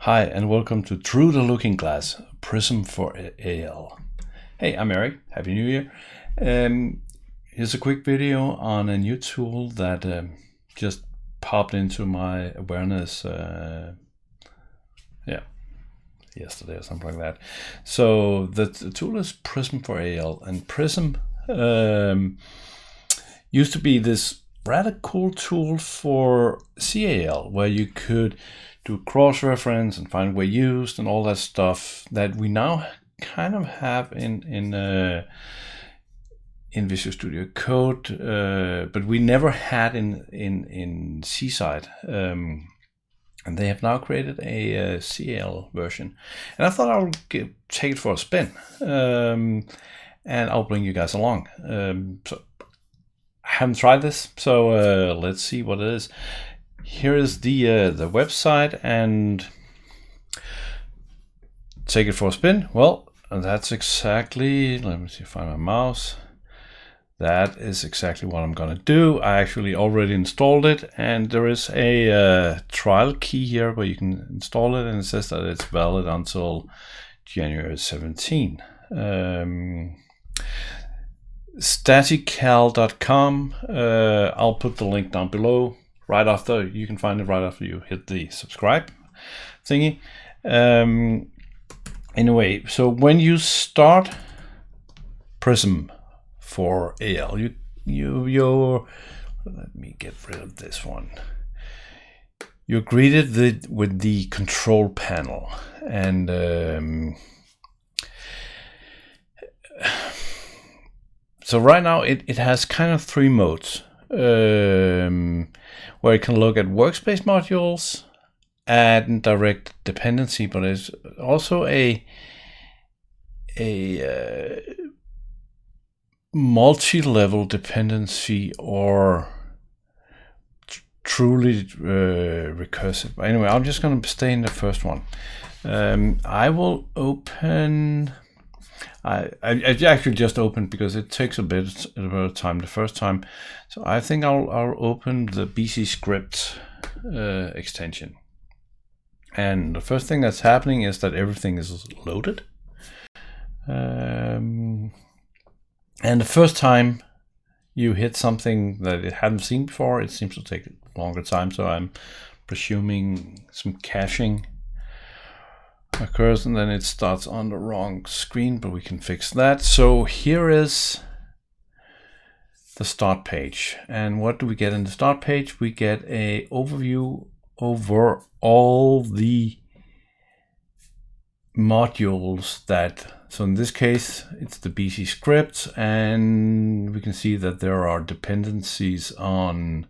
Hi, and welcome to Through the Looking Glass, Prism for AL. Hey, I'm Eric. Happy New Year. Here's a quick video on a new tool that just popped into my awareness yesterday or something like that. So the tool is Prism for AL, and Prism used to be this rather cool tool for CAL, where you could do cross-reference and find where used and all that stuff that we now kind of have in Visual Studio Code, but we never had in C-Side. And they have now created a CL version. And I thought I would take it for a spin, and I'll bring you guys along. So I haven't tried this, so let's see what it is. Here is the website, and take it for a spin. Well, that's exactly, let me see, find my mouse. That is exactly what I'm gonna do. I actually already installed it, and there is a trial key here where you can install it, and it says that it's valid until January 17. Statical.com. I'll put the link down below. Right after, you can find it right after you hit the subscribe thingy. Anyway, so when you start Prism for AL, you're let me get rid of this one. You're greeted with the control panel, and so right now it has kind of three modes. Where you can look at workspace modules and direct dependency, but there's also a multi-level dependency or truly recursive. Anyway, I'm just going to stay in the first one. I will open. I actually just opened because it takes a bit of time the first time. So I think I'll open the BC script extension. And the first thing that's happening is that everything is loaded. And the first time you hit something that it hadn't seen before, it seems to take a longer time. So I'm presuming some caching occurs, and then it starts on the wrong screen, but we can fix that. So here is the start page, and what do we get in the start page? We get a overview over all the modules that, so in this case it's the BC script, and we can see that there are dependencies on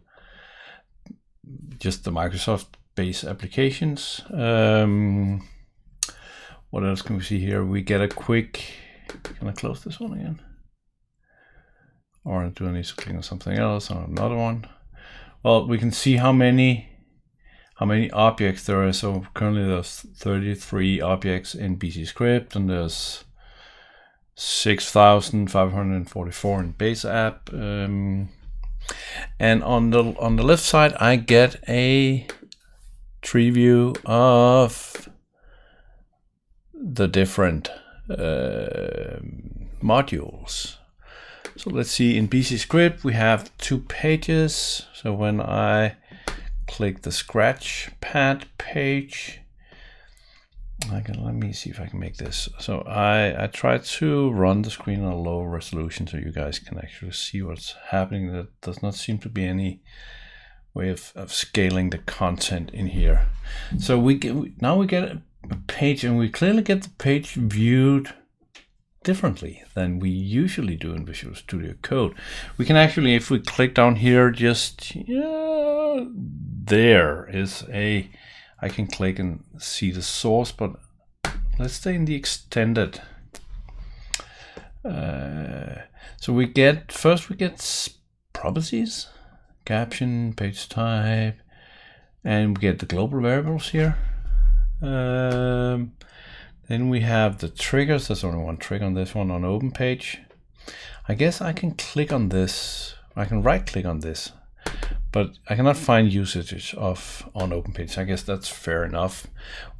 just the Microsoft base applications. What else can we see here? We get a quick, can I close this one again? Or do I need to click on something else, or another one? Well, we can see how many objects there are. So currently there's 33 objects in BC script, and there's 6,544 in base app. And on the left side, I get a tree view of the different modules. So let's see, in BC script we have 2 pages. So when I click the scratch pad page, let me see if I can make this. So I try to run the screen on a low resolution so you guys can actually see what's happening. There does not seem to be any way of scaling the content in here. So now we get a page, and we clearly get the page viewed differently than we usually do in Visual Studio Code. We can actually, if we click down here, just there is I can click and see the source, but let's stay in the extended. So we get properties, caption, page type, and we get the global variables here. Then we have the triggers. There's only one trigger on this one on open page. I guess I can click on this. I can right click on this, but I cannot find usage of on OpenPage. I guess that's fair enough.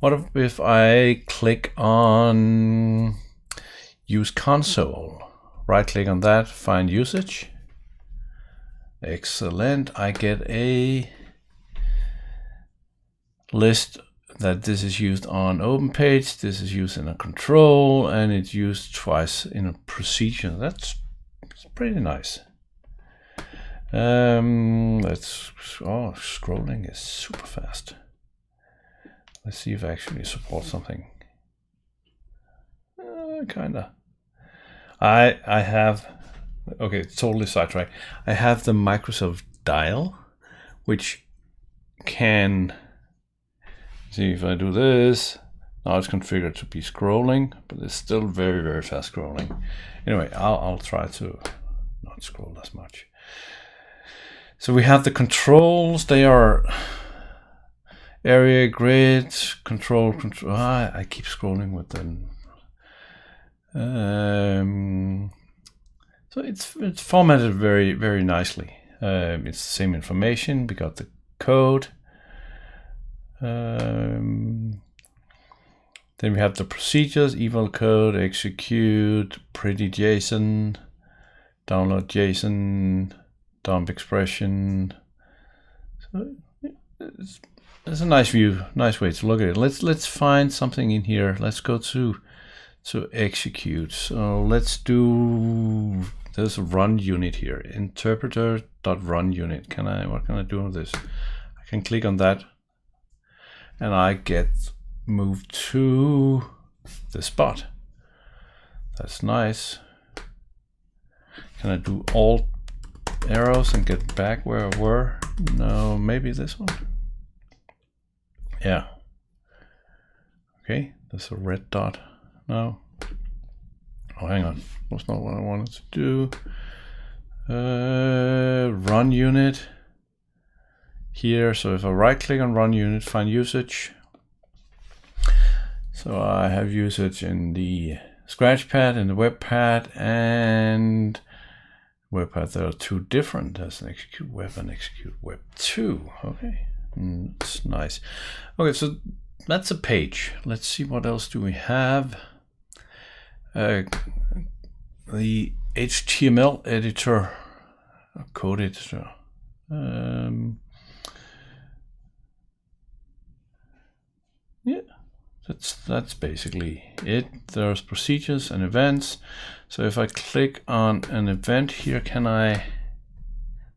What if I click on use console? Right click on that, find usage. Excellent. I get a list that this is used on OpenPage, this is used in a control, and it's used twice in a procedure. That's pretty nice. Scrolling is super fast. Let's see if I actually support something. Kinda. I have, okay, totally sidetracked. I have the Microsoft Dial, which can, see if I do this, now it's configured to be scrolling, but it's still very, very fast scrolling. Anyway, I'll try to not scroll as much. So we have the controls, they are area, grid, control. I keep scrolling with them. So it's formatted very, very nicely. It's the same information. We got the code. Then we have the procedures: eval code, execute, pretty JSON, download JSON, dump expression. So it's a nice view, nice way to look at it. Let's find something in here. Let's go to execute. So let's do, there's a run unit here, interpreter.run unit. What can I do with this? I can click on that and I get moved to the spot. That's nice. Can I do alt arrows and get back where I were? No, maybe this one. Yeah. Okay, there's a red dot. No. Oh, hang on. That's not what I wanted to do. Run unit here. So if I right click on run unit, find usage. So I have usage in the Scratchpad, in the WebPad, and WebPad. There are two different. There's an execute web and execute web 2. Okay, that's nice. Okay, so that's a page. Let's see what else do we have. The HTML editor, code editor. Yeah, that's basically it. There's procedures and events. So if I click on an event here, can I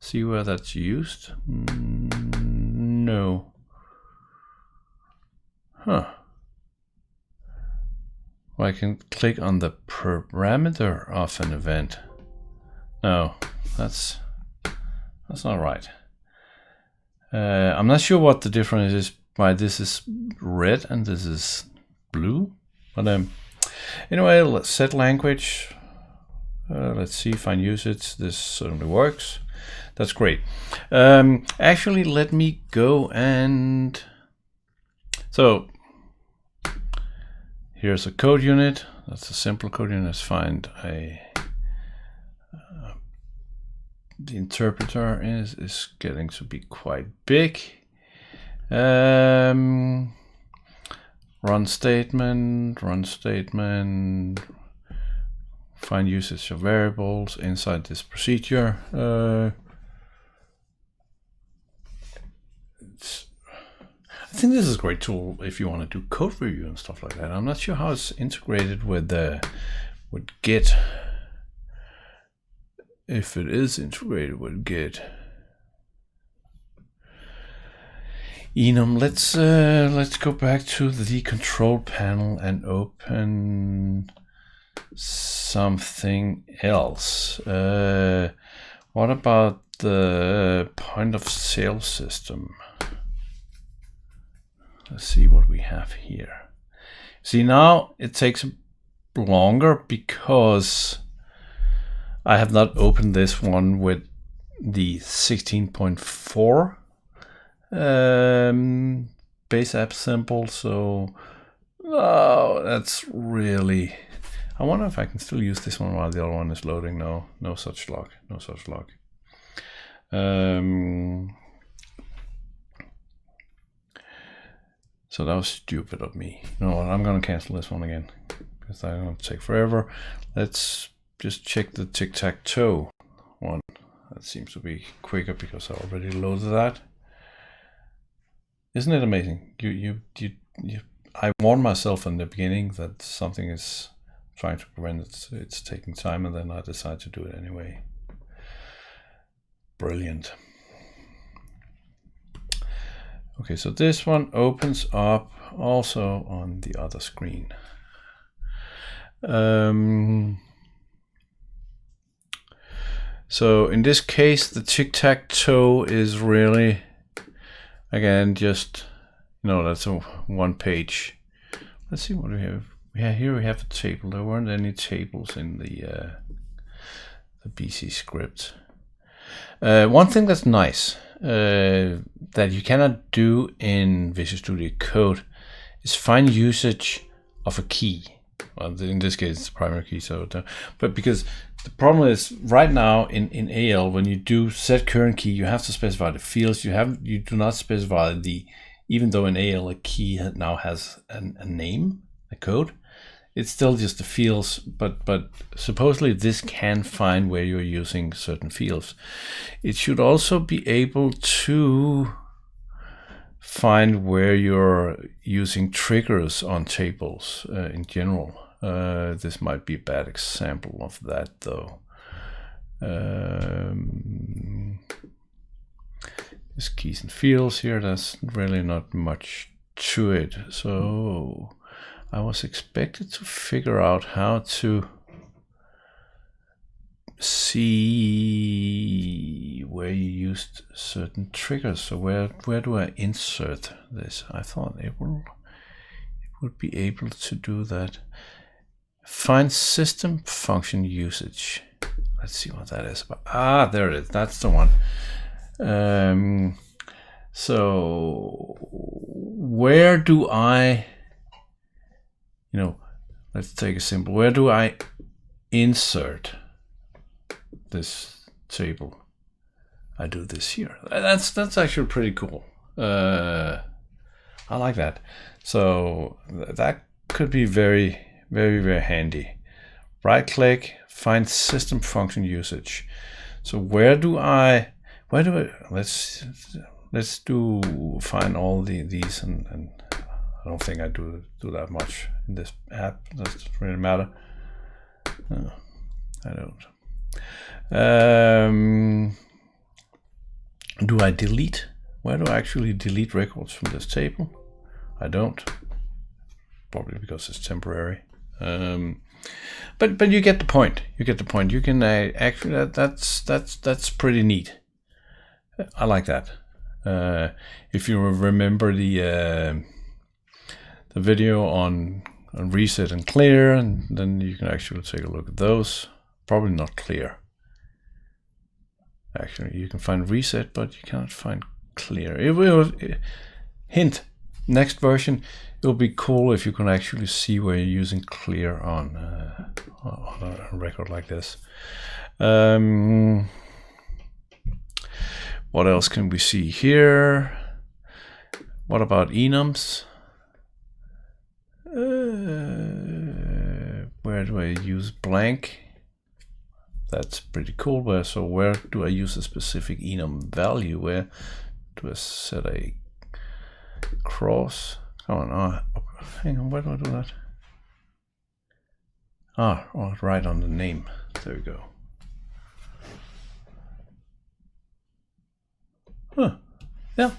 see where that's used? No. Huh. Well, I can click on the parameter of an event. No, that's not right. I'm not sure what the difference is. Why this is red and this is blue. But anyway, let's set language. Let's see, find usage. This certainly works. That's great. Actually, let me go and so. Here's a code unit. That's a simple code unit. Let's find the interpreter is getting to be quite big. Run statement. Find usage of variables inside this procedure. I think this is a great tool if you want to do code review and stuff like that. I'm not sure how it's integrated with Git. If it is integrated with Git. Enum, let's go back to the control panel and open something else. What about the point of sale system? Let's see what we have here. See, now it takes longer because I have not opened this one with the 16.4 base app simple. So that's really, I wonder if I can still use this one while the other one is loading. No such luck. So that was stupid of me. You know what, I'm gonna cancel this one again because that's gonna take forever. Let's just check the tic-tac-toe one. That seems to be quicker because I already loaded that. Isn't it amazing? I warned myself in the beginning that something is trying to prevent it's taking time, and then I decide to do it anyway. Brilliant. Okay, so this one opens up also on the other screen. So in this case, the tic-tac-toe is really, again, just, you know, that's a one page. Let's see what we have. Yeah, here we have a table. There weren't any tables in the BC script. One thing that's nice that you cannot do in Visual Studio Code is find usage of a key. Well, in this case, it's the primary key. So, but because the problem is right now in AL, when you do set current key, you have to specify the fields. You do not specify the, even though in AL a key now has a name, a code. It's still just the fields, but supposedly this can find where you're using certain fields. It should also be able to find where you're using triggers on tables in general. This might be a bad example of that though. There's keys and fields here, there's really not much to it. So I was expected to figure out how to see where you used certain triggers. So where do I insert this? I thought it would be able to do that. Find system function usage. Let's see what that is about. Ah, there it is. That's the one. So where do I, you know, let's take a simple, where do I insert this table? I do this here. That's actually pretty cool. I like that. So that could be very, very, very handy. Right click, find system function usage. So where do I let's do find all these and I don't think I do that much in this app. Doesn't really matter. No, I don't. Do I delete? Where do I actually delete records from this table? I don't. Probably because it's temporary. But you get the point. You get the point. You can actually that's pretty neat. I like that. If you remember the video on reset and clear, and then you can actually take a look at those. Probably not clear. Actually, you can find reset, but you cannot find clear. It will hint. Next version, it will be cool if you can actually see where you're using clear on a record like this. What else can we see here? What about enums? Where do I use blank? That's pretty cool. Where do I use a specific enum value? Where do I set a cross? Come on, hang on, where do I do that? Right on the name. There we go. Huh. Yeah.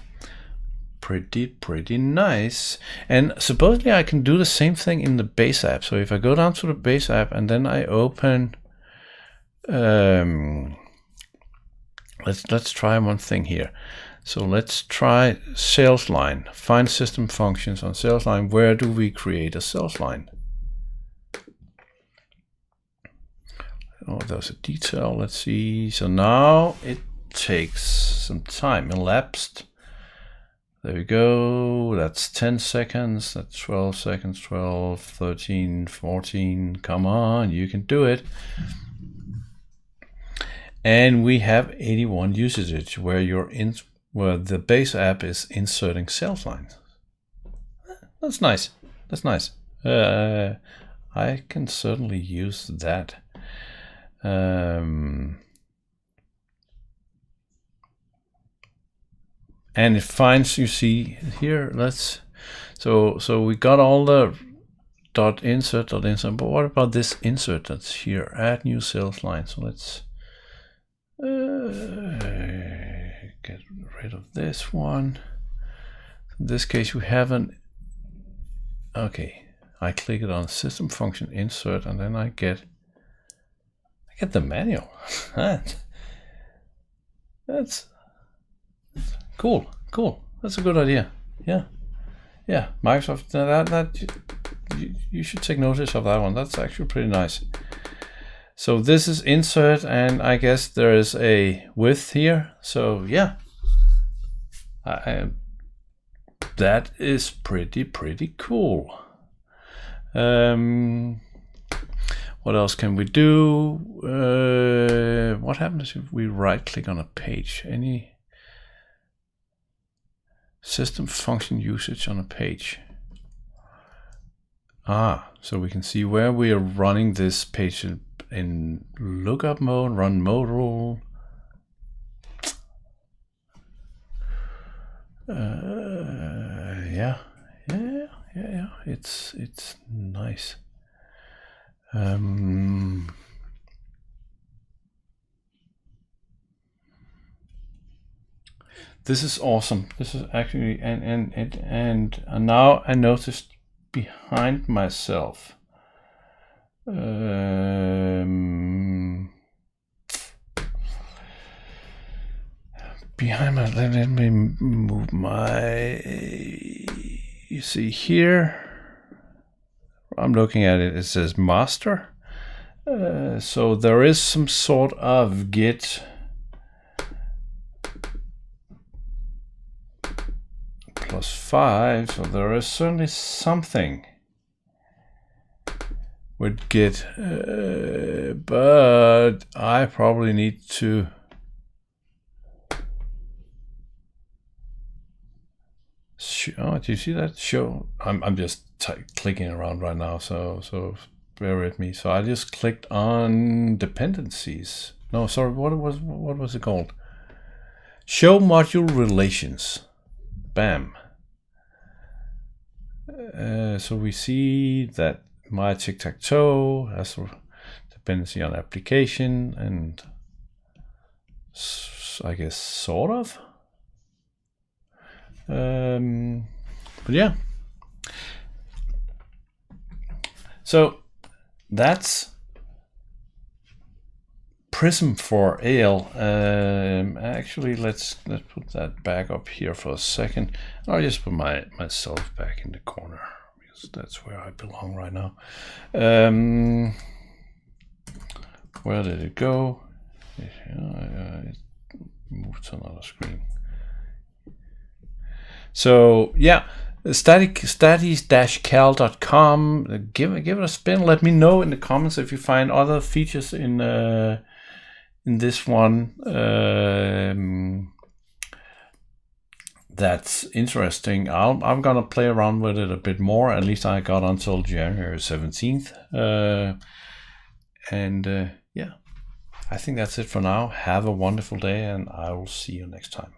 Pretty nice. And supposedly I can do the same thing in the base app. So if I go down to the base app and then I open let's try one thing here. So let's try sales line. Find system functions on sales line. Where do we create a sales line? Oh, there's a detail. Let's see. So now it takes some time. Elapsed. There we go. That's 10 seconds. That's 12 seconds. 12, 13, 14. Come on, you can do it. And we have 81 usage where the base app is inserting sales lines. That's nice. That's nice. I can certainly use that. And it finds, you see here, so we got all the insert, but what about this insert that's here? Add new sales line. So let's get rid of this one. In this case, we have okay, I click it on system function insert, and then I get the manual. That's cool. That's a good idea. Yeah, Microsoft, that you should take notice of that one. That's actually pretty nice. So this is insert, and I guess there is a width here. So yeah, that is pretty cool. What else can we do? What happens if we right click on a page? Any system function usage on a page? So we can see where we are running this page in lookup mode, run modal. Yeah. It's nice. This is awesome. This is actually and now I noticed behind myself. Behind my, let me move my. You see here. I'm looking at it. It says master. So there is some sort of git +5, so there is certainly something with git, but I probably need to do you see that? Show. I'm just clicking around right now, so bear with me. So I just clicked on dependencies. No, sorry. What was it called? Show module relations. Bam. So we see that my tic-tac-toe has a dependency on application, and I guess sort of. But yeah. So that's Prism for AL. Actually, let's put that back up here for a second. I'll just put myself back in the corner because that's where I belong right now. Where did it go? It moved to another screen. So yeah, static-cal.com. Give it a spin. Let me know in the comments if you find other features in this one that's interesting. I'm gonna play around with it a bit more. At least I got until January 17th. Yeah, I think that's it for now. Have a wonderful day, and I will see you next time.